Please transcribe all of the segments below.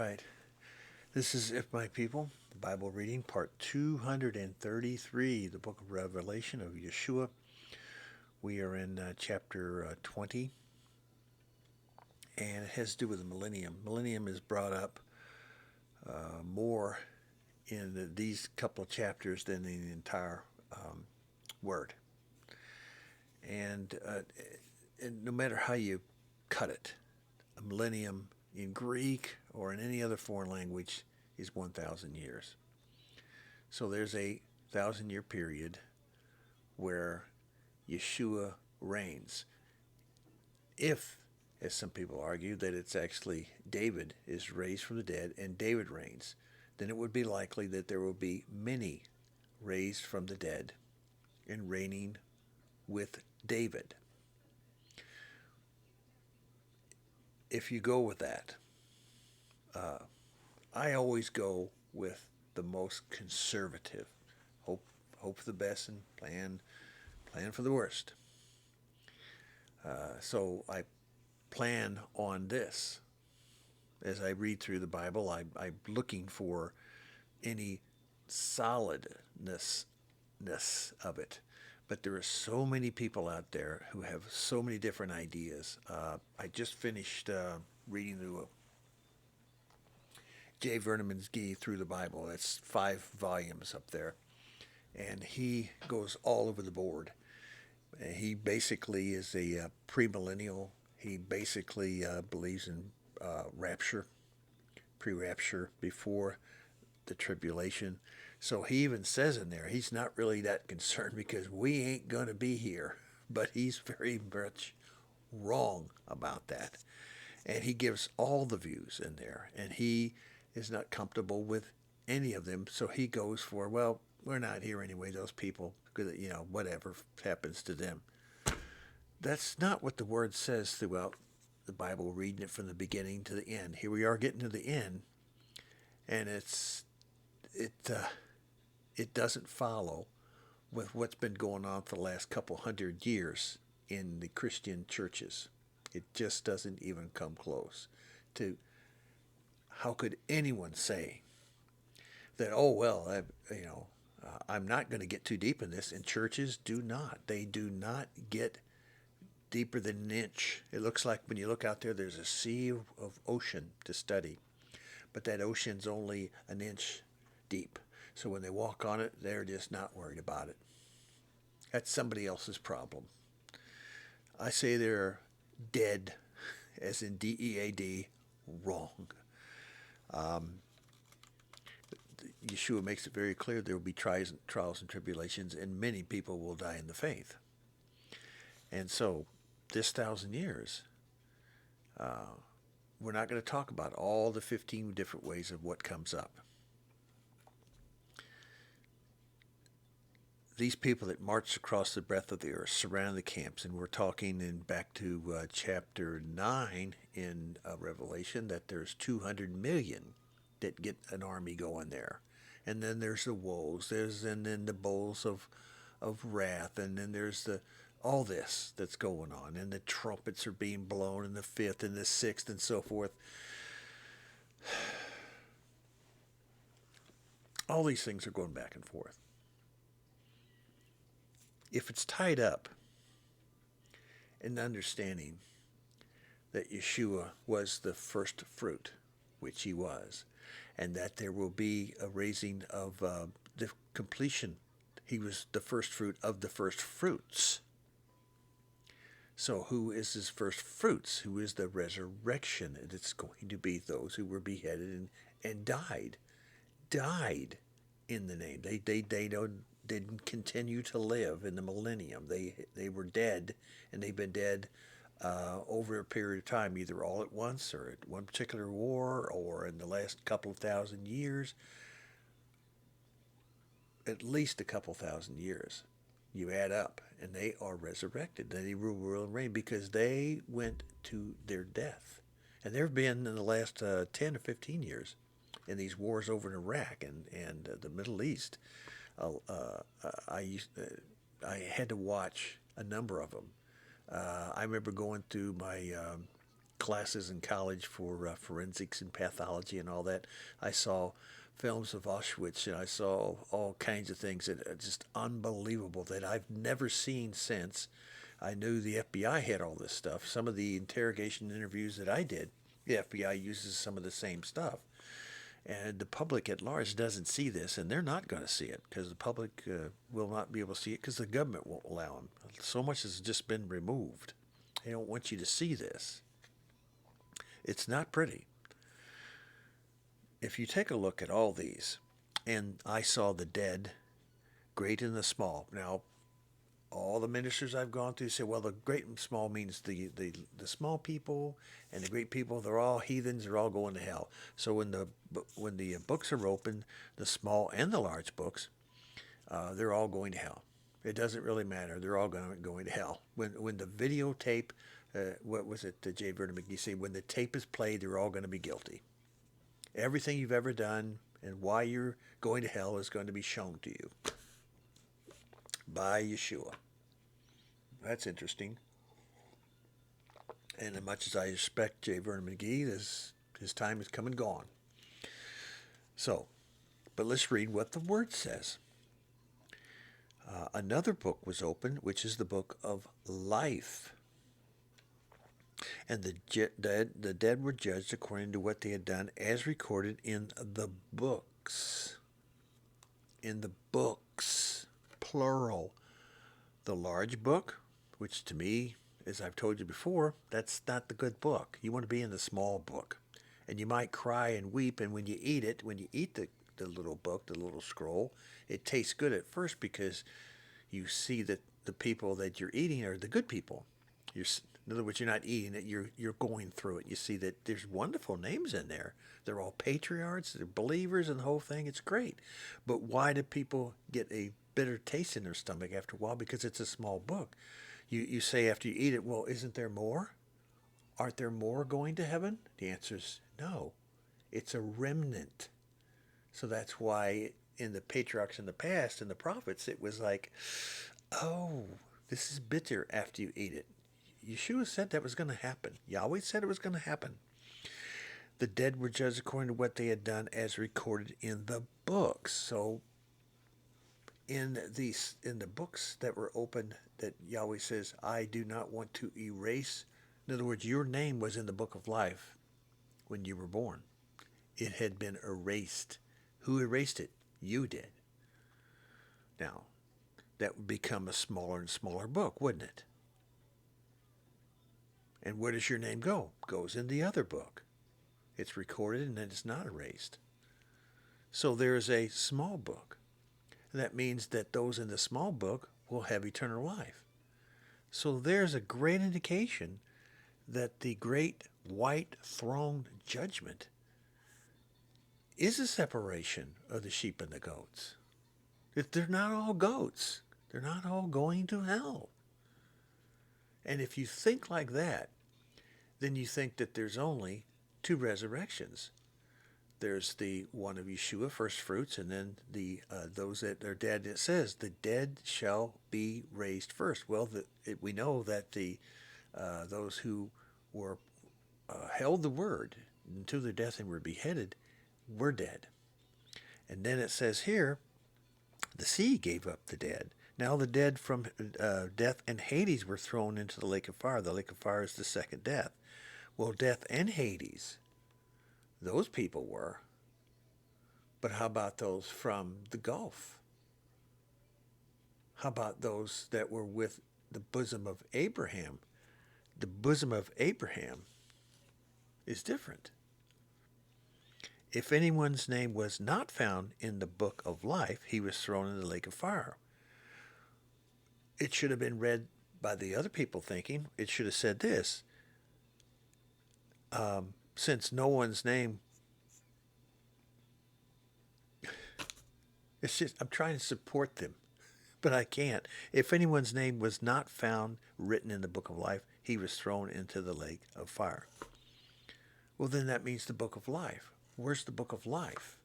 right. This is If My People, the Bible reading, part 233, the book of Revelation of Yeshua. We are in chapter 20, and it has to do with the millennium. Millennium is brought up more in these couple of chapters than in the entire word. And no matter how you cut it, a millennium in Greek or in any other foreign language is 1,000 years. So there's a 1,000-year period where Yeshua reigns. If, as some people argue, that it's actually David is raised from the dead and David reigns, then it would be likely that there will be many raised from the dead and reigning with David. If you go with that, I always go with the most conservative. Hope for the best and plan for the worst. So I plan on this. As I read through the Bible, I'm looking for any solidness of it. But there are so many people out there who have so many different ideas. I just finished reading through J. Vernon McGee through the Bible. That's 5 volumes up there. And he goes all over the board. He basically is a premillennial. He basically believes in rapture, pre-rapture, before the tribulation. So he even says in there, he's not really that concerned because we ain't going to be here. But he's very much wrong about that. And he gives all the views in there. And he is not comfortable with any of them. So he goes for, well, we're not here anyway, those people, whatever happens to them. That's not what the word says throughout the Bible, reading it from the beginning to the end. Here we are getting to the end, and it doesn't follow with what's been going on for the last couple hundred years in the Christian churches. It just doesn't even come close to how could anyone say that, oh, well, I'm not going to get too deep in this, and churches do not. They do not get deeper than an inch. It looks like when you look out there, there's a sea of ocean to study, but that ocean's only an inch deep. So when they walk on it, they're just not worried about it. That's somebody else's problem. I say they're dead, as in D-E-A-D, wrong. Yeshua makes it very clear there will be trials and tribulations, and many people will die in the faith. And so, this 1,000 years, we're not going to talk about all the 15 different ways of what comes up. These people that marched across the breadth of the earth surround the camps, and we're talking back to chapter 9 in Revelation that there's 200 million that get an army going there. And then there's the woes, and then the bowls of wrath, and then there's all this that's going on, and the trumpets are being blown, and the 5th and the 6th and so forth. All these things are going back and forth. If it's tied up in understanding that Yeshua was the first fruit, which he was, and that there will be a raising of the completion. He was the first fruit of the first fruits. So who is his first fruits? Who is the resurrection? And it's going to be those who were beheaded and died in the name. They didn't continue to live in the millennium. They were dead, and they've been dead over a period of time, either all at once or at one particular war or in the last couple of thousand years, at least a couple thousand years. You add up, and they are resurrected. They rule and reign because they went to their death. And there have been in the last 10 or 15 years in these wars over in Iraq and the Middle East. I had to watch a number of them. I remember going through my classes in college for forensics and pathology and all that. I saw films of Auschwitz, and I saw all kinds of things that are just unbelievable that I've never seen since. I knew the FBI had all this stuff. Some of the interrogation interviews that I did, the FBI uses some of the same stuff. And the public at large doesn't see this, and they're not going to see it because the public will not be able to see it because the government won't allow them. So much has just been removed. They don't want you to see this. It's not pretty. If you take a look at all these, and I saw the dead, great and the small. Now, all the ministers I've gone through say, well, the great and small means the small people and the great people, they're all heathens, they're all going to hell. So when the books are open, the small and the large books, they're all going to hell. It doesn't really matter. They're all going to hell. When the videotape, what was it, J. Vernon McGee said, when the tape is played, they're all going to be guilty. Everything you've ever done and why you're going to hell is going to be shown to you by Yeshua. That's interesting. And as much as I respect J. Vernon McGee, his time has come and gone. So, but let's read what the Word says. Another book was opened, which is the book of life. And the dead were judged according to what they had done, as recorded in the books. In the books, plural. The large book, which to me, as I've told you before, that's not the good book. You want to be in the small book. And you might cry and weep, and when you eat it, when you eat the little book, the little scroll, it tastes good at first because you see that the people that you're eating are the good people. In other words, you're not eating it, you're going through it. You see that there's wonderful names in there. They're all patriarchs, they're believers, and the whole thing. It's great. But why do people get a bitter taste in their stomach after a while? Because it's a small book. You say after you eat it, well, isn't there more? Aren't there more going to heaven? The answer is no. It's a remnant. So that's why in the patriarchs in the past, in the prophets, it was like, oh, this is bitter after you eat it. Yeshua said that was going to happen. Yahweh said it was going to happen. The dead were judged according to what they had done, as recorded in the books. So in the books that were opened, that Yahweh says, I do not want to erase. In other words, your name was in the book of life when you were born. It had been erased. Who erased it? You did. Now, that would become a smaller and smaller book, wouldn't it? And where does your name go? It goes in the other book. It's recorded and then it's not erased. So there's a small book. And that means that those in the small book will have eternal life. So there's a great indication that the great white throne judgment is a separation of the sheep and the goats. If they're not all goats, they're not all going to hell. And if you think like that, then you think that there's only two resurrections. There's the one of Yeshua, first fruits, and then the those that are dead. It says the dead shall be raised first. Well, we know that those who were held the word until their death and were beheaded were dead. And then it says here, the sea gave up the dead. Now the dead from death and Hades were thrown into the lake of fire. The lake of fire is the second death. Well, death and Hades, those people were. But how about those from the Gulf? How about those that were with the bosom of Abraham? The bosom of Abraham is different. If anyone's name was not found in the book of life, he was thrown in the lake of fire. It should have been read by the other people thinking, it should have said this, since no one's name, it's just, I'm trying to support them, but I can't. If anyone's name was not found written in the book of life, he was thrown into the lake of fire. Well, then that means the book of life. Where's the book of life?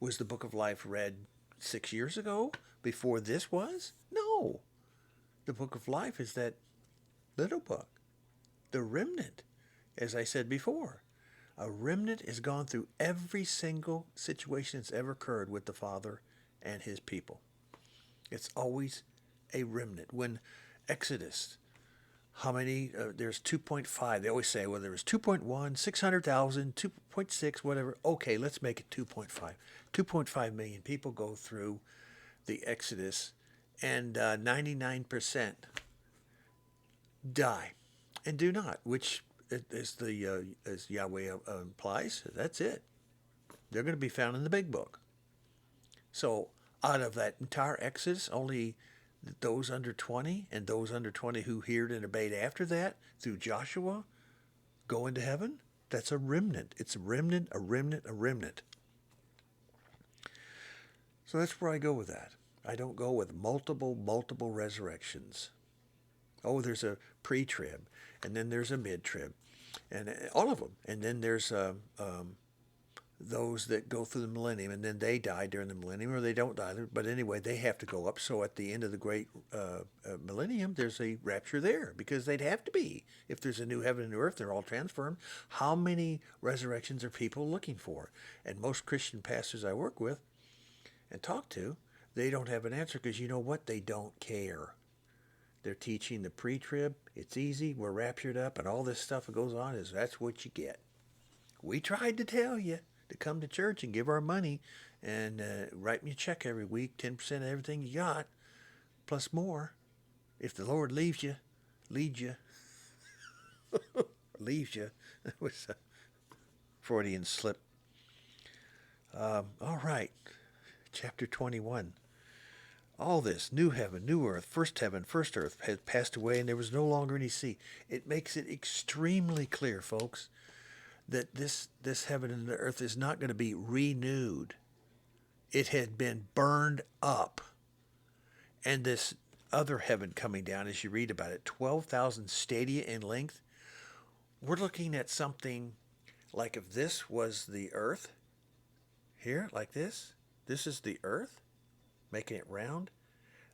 Was the book of life read 6 years ago before this was? No. The book of life is that little book, the remnant. as I said before. A remnant has gone through every single situation that's ever occurred with the Father and his people. It's always a remnant. When Exodus, how many? There's 2.5. They always say, well, there was 2.1, 600,000, 2.6, whatever. Okay, let's make it 2.5. 2.5 million people go through the Exodus, and 99% die and do not, which as Yahweh implies, that's it. They're going to be found in the big book. So out of that entire Exodus, only those under 20 and those under 20 who heard and obeyed after that through Joshua go into heaven. That's a remnant. It's a remnant, a remnant, a remnant. So that's where I go with that. I don't go with multiple resurrections. Oh, there's a pre-trib, and then there's a mid-trib, and all of them. And then there's those that go through the millennium, and then they die during the millennium, or they don't die. But anyway, they have to go up. So at the end of the great millennium, there's a rapture there, because they'd have to be. If there's a new heaven and new earth, they're all transformed. How many resurrections are people looking for? And most Christian pastors I work with and talk to, they don't have an answer, because you know what? They don't care. They're teaching the pre-trib. It's easy. We're raptured up, and all this stuff that goes on that's what you get. We tried to tell you to come to church and give our money and write me a check every week, 10% of everything you got, plus more. If the Lord leads you, leaves you. That was a Freudian slip. All right, chapter 21. All this, new heaven, new earth, first heaven, first earth, had passed away, and there was no longer any sea. It makes it extremely clear, folks, that this heaven and the earth is not going to be renewed. It had been burned up. And this other heaven coming down, as you read about it, 12,000 stadia in length. We're looking at something like, if this was the earth, here, like this is the earth, making it round.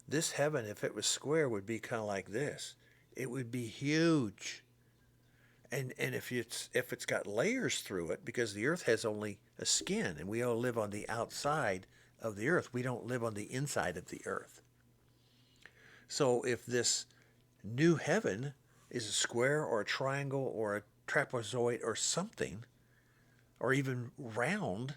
This heaven, if it was square, would be kind of like this. It would be huge. And if it's got layers through it, because the earth has only a skin, and we all live on the outside of the earth. We don't live on the inside of the earth. So if this new heaven is a square or a triangle or a trapezoid or something, or even round,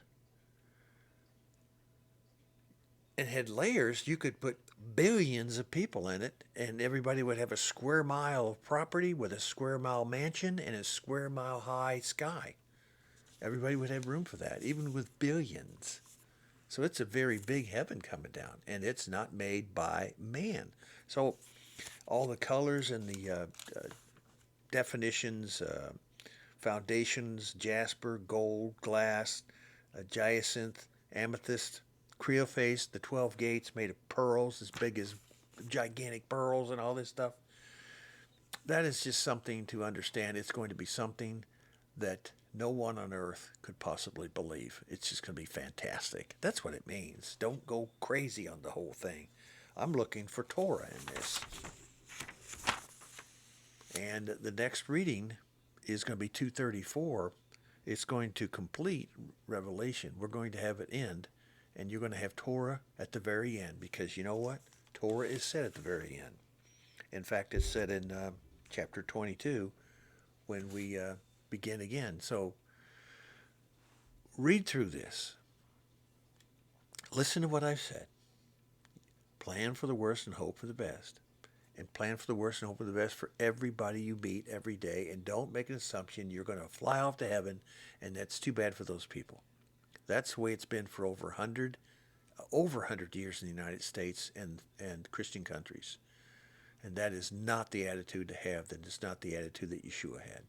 and had layers, you could put billions of people in it, and everybody would have a square mile of property with a square mile mansion and a square mile high sky. Everybody would have room for that, even with billions. So it's a very big heaven coming down, and it's not made by man. So all the colors and the definitions, foundations, jasper, gold, glass, jacinth, amethyst, creophase, the 12 gates made of pearls as big as gigantic pearls, and all this stuff. That is just something to understand. It's going to be something that no one on earth could possibly believe. It's just going to be fantastic. That's what it means. Don't go crazy on the whole thing. I'm looking for Torah in this. And the next reading is going to be 234. It's going to complete Revelation. We're going to have it end. And you're going to have Torah at the very end, because you know what? Torah is said at the very end. In fact, it's said in chapter 22 when we begin again. So read through this. Listen to what I've said. Plan for the worst and hope for the best. And plan for the worst and hope for the best for everybody you meet every day. And don't make an assumption you're going to fly off to heaven, and that's too bad for those people. That's the way it's been for over 100 years in the United States and Christian countries. And that is not the attitude to have. That is not the attitude that Yeshua had.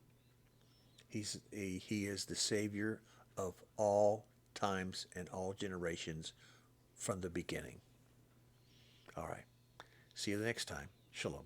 He is the Savior of all times and all generations from the beginning. All right. See you the next time. Shalom.